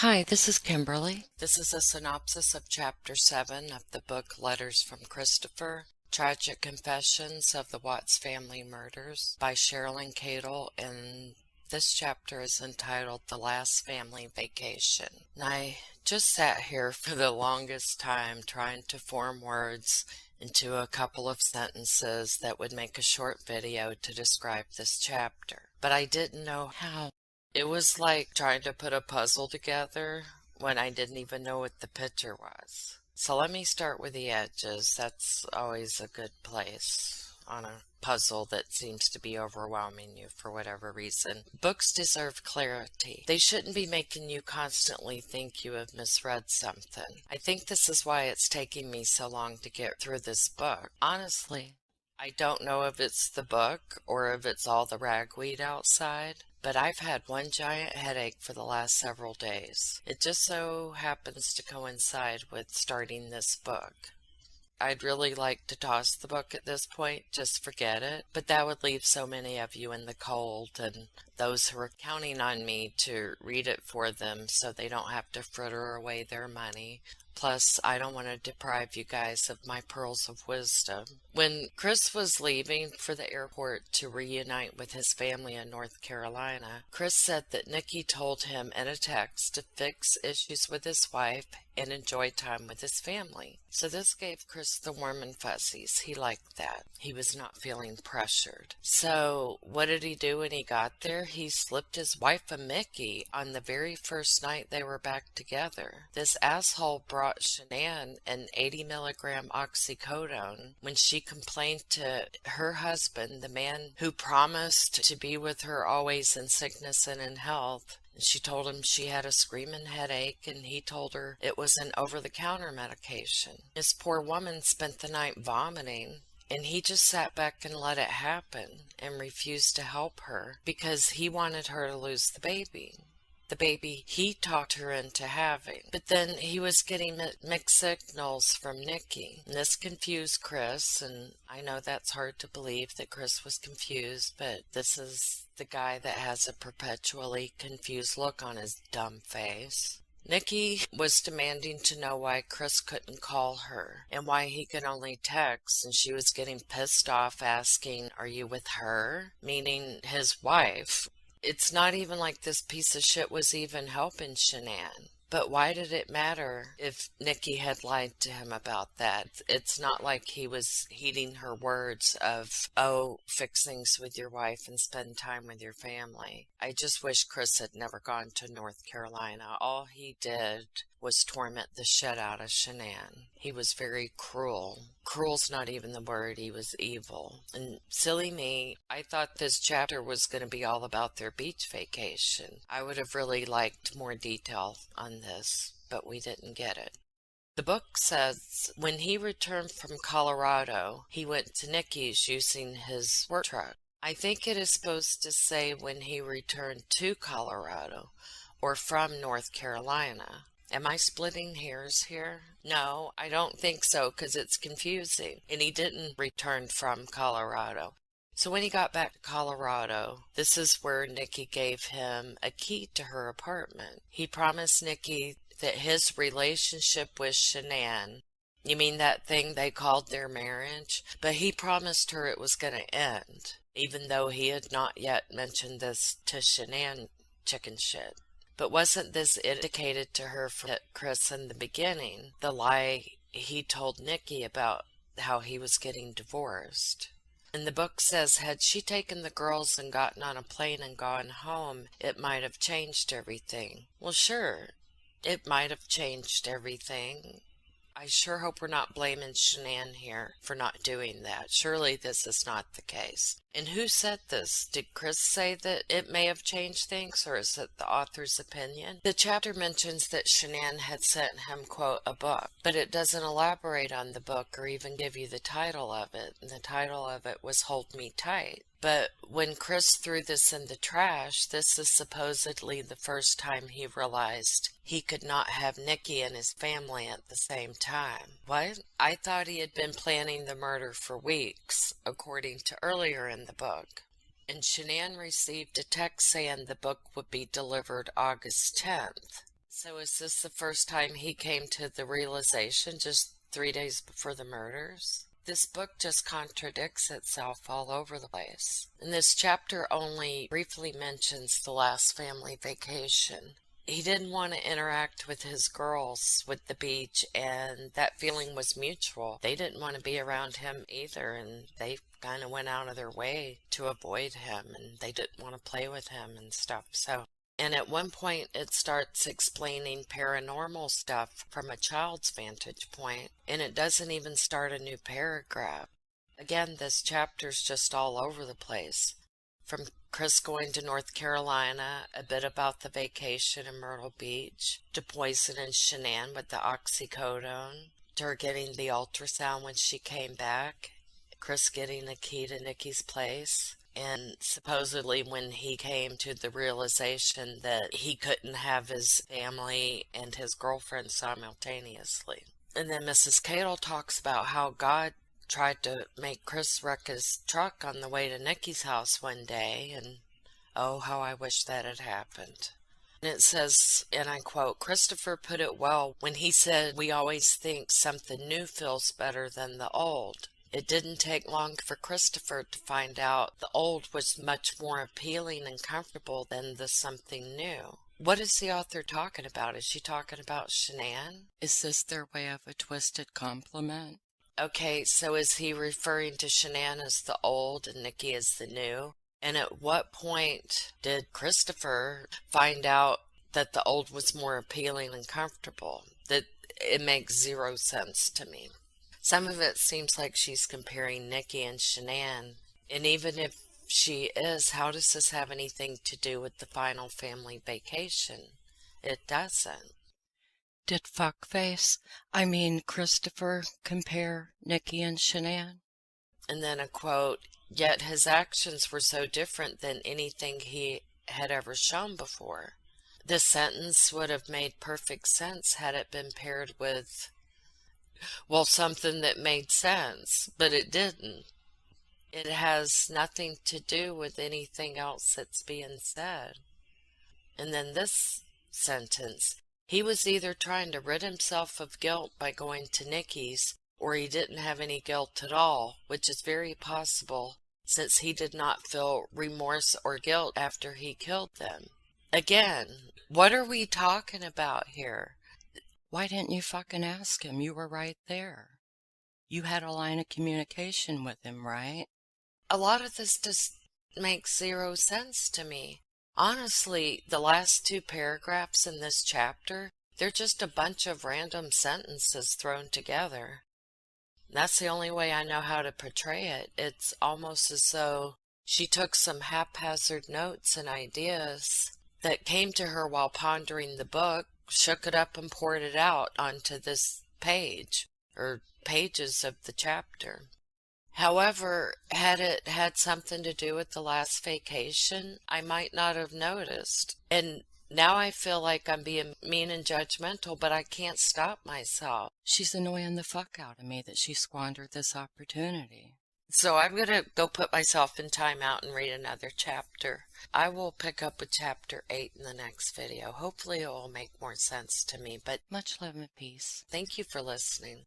Hi, this is Kimberly. This is a synopsis of Chapter 7 of the book Letters from Christopher, Tragic Confessions of the Watts Family Murders by Sherilyn Cadle, and this chapter is entitled The Last Family Vacation. And I just sat here for the longest time trying to form words into a couple of sentences that would make a short video to describe this chapter, but I didn't know how. It was like trying to put a puzzle together when I didn't even know what the picture was. So let me start with the edges. That's always a good place on a puzzle that seems to be overwhelming you for whatever reason. Books deserve clarity. They shouldn't be making you constantly think you have misread something. I think this is why it's taking me so long to get through this book. Honestly, I don't know if it's the book or if it's all the ragweed outside, but I've had one giant headache for the last several days. It just so happens to coincide with starting this book. I'd really like to toss the book at this point, just forget it, but that would leave so many of you in the cold and those who are counting on me to read it for them so they don't have to fritter away their money. Plus, I don't want to deprive you guys of my pearls of wisdom. When Chris was leaving for the airport to reunite with his family in North Carolina, Chris said that Nikki told him in a text to fix issues with his wife and enjoy time with his family. So this gave Chris the warm and fuzzies. He liked that. He was not feeling pressured. So what did he do when he got there? He slipped his wife a Mickey on the very first night they were back together. This asshole brought Shanann an 80 milligram oxycodone when she complained to her husband, the man who promised to be with her always in sickness and in health. She told him she had a screaming headache, and he told her it was an over-the-counter medication. This poor woman spent the night vomiting, and he just sat back and let it happen and refused to help her because he wanted her to lose the baby. The baby he talked her into having. But then he was getting mixed signals from Nikki. And this confused Chris, and I know that's hard to believe that Chris was confused, but this is the guy that has a perpetually confused look on his dumb face. Nikki was demanding to know why Chris couldn't call her and why he could only text, and she was getting pissed off asking, "Are you with her?" Meaning his wife. It's not even like this piece of shit was even helping Shanann. But why did it matter if Nikki had lied to him about that? It's not like he was heeding her words of, oh, fix things with your wife and spend time with your family. I just wish Chris had never gone to North Carolina. All he did was torment the shit out of Shanann. He was very cruel. Cruel's not even the word, he was evil. And silly me, I thought this chapter was going to be all about their beach vacation. I would have really liked more detail on this, but we didn't get it. The book says when he returned from Colorado, he went to Nikki's using his work truck. I think it is supposed to say when he returned to Colorado or from North Carolina. Am I splitting hairs here? No, I don't think so, because it's confusing. And he didn't return from Colorado. So when he got back to Colorado, this is where Nikki gave him a key to her apartment. He promised Nikki that his relationship with Shanann, you mean that thing they called their marriage? But he promised her it was going to end, even though he had not yet mentioned this to Shanann chicken shit. But wasn't this indicated to her from Chris in the beginning, the lie he told Nikki about how he was getting divorced? And the book says, had she taken the girls and gotten on a plane and gone home, it might have changed everything. Well, sure, it might have changed everything. I sure hope we're not blaming Shanann here for not doing that. Surely this is not the case. And who said this? Did Chris say that it may have changed things, or is it the author's opinion? The chapter mentions that Shanann had sent him, quote, a book, but it doesn't elaborate on the book or even give you the title of it. And the title of it was Hold Me Tight. But when Chris threw this in the trash, this is supposedly the first time he realized he could not have Nikki and his family at the same time. What? I thought he had been planning the murder for weeks, according to earlier in the book. And Shanann received a text saying the book would be delivered August 10th. So is this the first time he came to the realization just 3 days before the murders? This book just contradicts itself all over the place. And this chapter only briefly mentions the last family vacation. He didn't want to interact with his girls with the beach, and that feeling was mutual. They didn't want to be around him either, and they kind of went out of their way to avoid him, and they didn't want to play with him and stuff. And at one point it starts explaining paranormal stuff from a child's vantage point, and it doesn't even start a new paragraph. Again, this chapter's just all over the place. From Chris going to North Carolina, a bit about the vacation in Myrtle Beach, to poisoning Shanann with the oxycodone, to her getting the ultrasound when she came back, Chris getting the key to Nikki's place, and supposedly when he came to the realization that he couldn't have his family and his girlfriend simultaneously. And then Mrs. 𝐂𝐡 talks about how God tried to make Chris wreck his truck on the way to Nikki's house one day, and oh, how I wish that had happened. And it says, and I quote, "Christopher put it well when he said we always think something new feels better than the old. It didn't take long for Christopher to find out the old was much more appealing and comfortable than the something new." What is the author talking about? Is she talking about Shanann? Is this their way of a twisted compliment? Okay, so is he referring to Shanann as the old and Nikki as the new? And at what point did Christopher find out that the old was more appealing and comfortable? That it makes zero sense to me. Some of it seems like she's comparing Nikki and Shanann, and even if she is, how does this have anything to do with the final family vacation? It doesn't. Did Christopher compare Nikki and Shanann? And then a quote, "Yet his actions were so different than anything he had ever shown before." This sentence would have made perfect sense had it been paired with, well, something that made sense, but it didn't. It has nothing to do with anything else that's being said. And then this sentence, "He was either trying to rid himself of guilt by going to Nikki's, or he didn't have any guilt at all, which is very possible since he did not feel remorse or guilt after he killed them." Again, what are we talking about here? Why didn't you fucking ask him? You were right there. You had a line of communication with him, right? A lot of this just makes zero sense to me. Honestly, the last two paragraphs in this chapter, they're just a bunch of random sentences thrown together. That's the only way I know how to portray it. It's almost as though she took some haphazard notes and ideas that came to her while pondering the book, shook it up and poured it out onto this page, or pages of the chapter. However, had it had something to do with the last vacation, I might not have noticed. And now I feel like I'm being mean and judgmental, but I can't stop myself. She's annoying the fuck out of me that she squandered this opportunity. So I'm going to go put myself in timeout and read another chapter. I will pick up with chapter 8 in the next video. Hopefully it will make more sense to me, but much love and peace. Thank you for listening.